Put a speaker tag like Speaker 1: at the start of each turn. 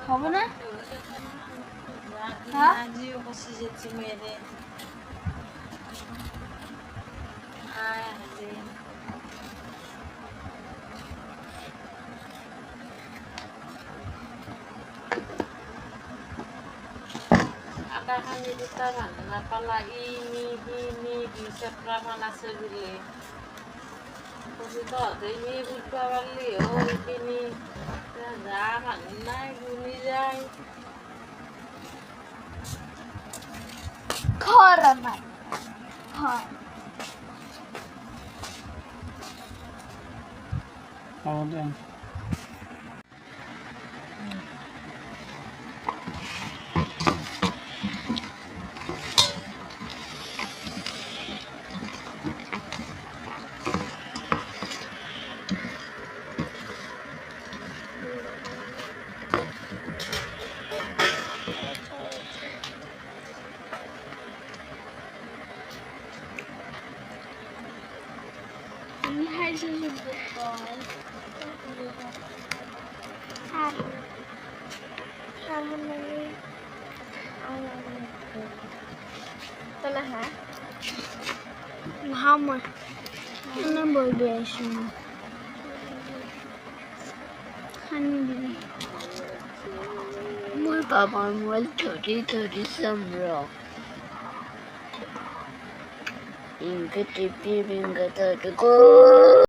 Speaker 1: হবে না? হ্যাঁ
Speaker 2: আজিও বসে যাচ্ছি মেয়েদের আয় হাসি ada kami di tangan kenapa ini bisa pernah sebeli Pusito ini buka bali oh ini jangan naik bunyi jai
Speaker 1: খরামাই হয়
Speaker 3: আমাদের
Speaker 1: Mama, ano ba beso mo? Ano ba?
Speaker 4: My papa was 30 samro. Inga tipi binga tatu ko.